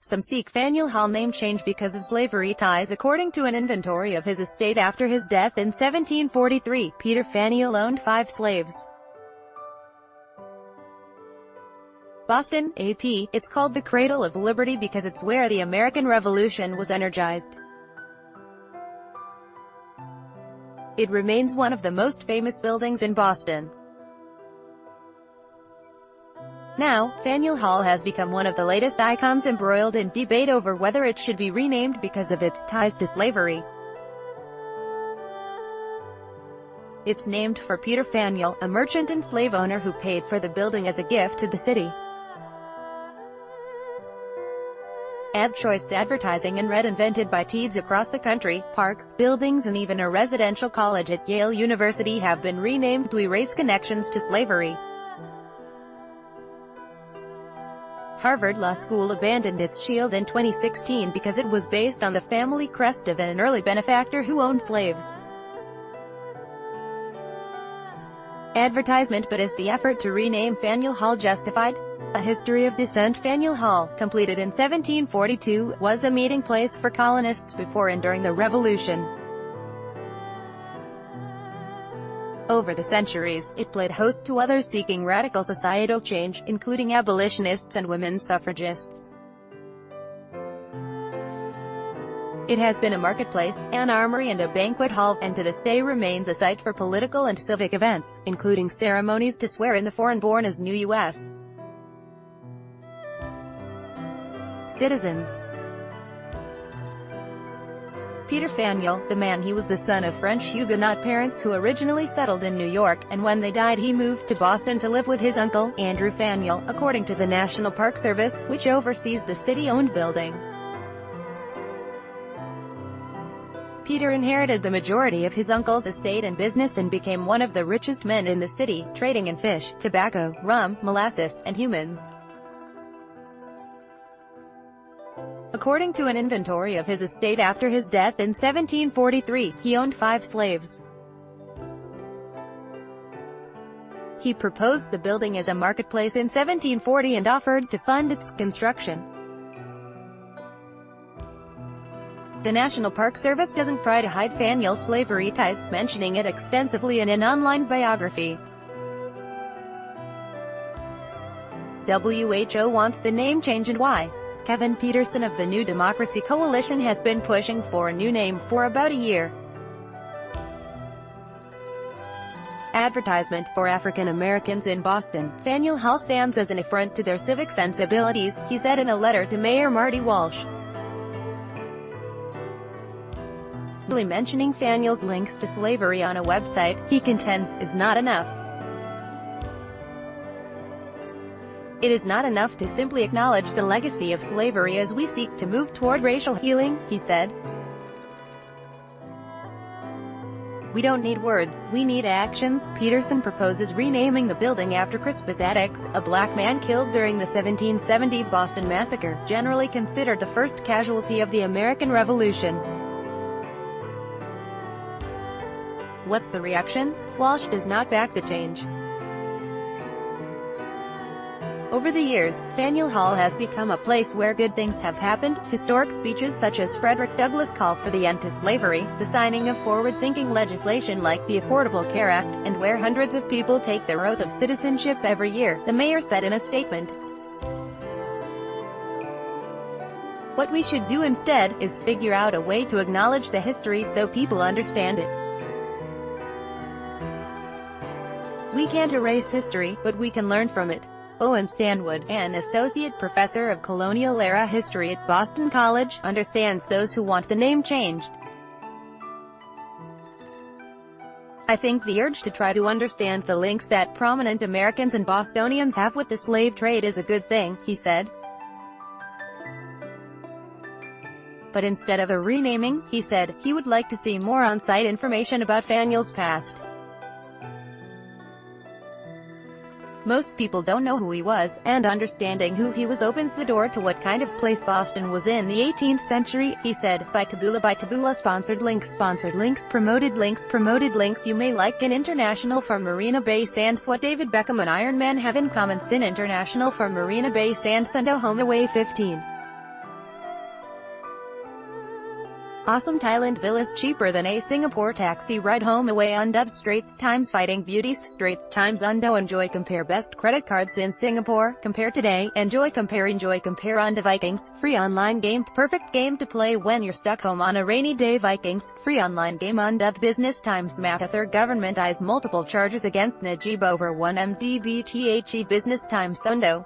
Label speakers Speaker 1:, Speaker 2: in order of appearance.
Speaker 1: Some seek Faneuil Hall name change because of slavery ties. According to an inventory of his estate after his death in 1743, Peter Faneuil owned 5 slaves. Boston, AP. It's called the Cradle of Liberty because it's where the American Revolution was energized. It remains one of the most famous buildings in Boston. Now, Faneuil Hall has become one of the latest icons embroiled in debate over whether it should be renamed because of its ties to slavery. It's named for Peter Faneuil, a merchant and slave owner who paid for the building as a gift to the city. Ad choice advertising and red invented by teens across the country, parks, buildings and even a residential college at Yale University have been renamed to erase connections to slavery. Harvard Law School abandoned its shield in 2016 because it was based on the family crest of an early benefactor who owned slaves. Advertisement. But is the effort to rename Faneuil Hall justified? A History of Dissent. Faneuil Hall, completed in 1742, was a meeting place for colonists before and during the Revolution. Over the centuries, it played host to others seeking radical societal change, including abolitionists and women's suffragists. It has been a marketplace, an armory and a banquet hall, and to this day remains a site for political and civic events, including ceremonies to swear in the foreign-born as new U.S. citizens. Peter Faneuil, the man. He was the son of French Huguenot parents who originally settled in New York, and when they died he moved to Boston to live with his uncle, Andrew Faneuil, according to the National Park Service, which oversees the city-owned building. Peter inherited the majority of his uncle's estate and business and became one of the richest men in the city, trading in fish, tobacco, rum, molasses, and humans. According to an inventory of his estate after his death in 1743, he owned 5 slaves. He proposed the building as a marketplace in 1740 and offered to fund its construction. The National Park Service doesn't try to hide Faneuil's slavery ties, mentioning it extensively in an online biography. WHO wants the name change, and why? Kevin Peterson of the New Democracy Coalition has been pushing for a new name for about a year. Advertisement. For African Americans in Boston, Faneuil Hall stands as an affront to their civic sensibilities, he said in a letter to Mayor Marty Walsh. Mentioning Faneuil's links to slavery on a website, he contends, is not enough. It is not enough to simply acknowledge the legacy of slavery as we seek to move toward racial healing, he said. We don't need words, we need actions. Peterson proposes renaming the building after Crispus Attucks, a black man killed during the 1770 Boston Massacre, generally considered the first casualty of the American Revolution. What's the reaction? Walsh does not back the change. Over the years, Faneuil Hall has become a place where good things have happened. Historic speeches such as Frederick Douglass' call for the end to slavery, the signing of forward-thinking legislation like the Affordable Care Act, and where hundreds of people take their oath of citizenship every year, the mayor said in a statement. What we should do instead, is figure out a way to acknowledge the history so people understand it. We can't erase history, but we can learn from it. Owen Stanwood, an associate professor of colonial-era history at Boston College, understands those who want the name changed. I think the urge to try to understand the links that prominent Americans and Bostonians have with the slave trade is a good thing, he said. But instead of a renaming, he said, he would like to see more on-site information about Faneuil's past. Most people don't know who he was, and understanding who he was opens the door to what kind of place Boston was in the 18th century, he said. By Taboola sponsored links, promoted links. You may like an international for Marina Bay Sands. What David Beckham and Iron Man have in common. Sin International for Marina Bay Sands and home away 15. Awesome Thailand villas cheaper than a Singapore taxi ride home away under the Straits Times Fighting Beauties Straits Times Undo Enjoy Compare Best Credit Cards in Singapore, compare today, Enjoy Compare Undo Vikings, free online game, perfect game to play when you're stuck home on a rainy day. Vikings, free online game. Undo Business Times Mahathir government eyes multiple charges against Najib over 1 MDBTHE Business Times Undo.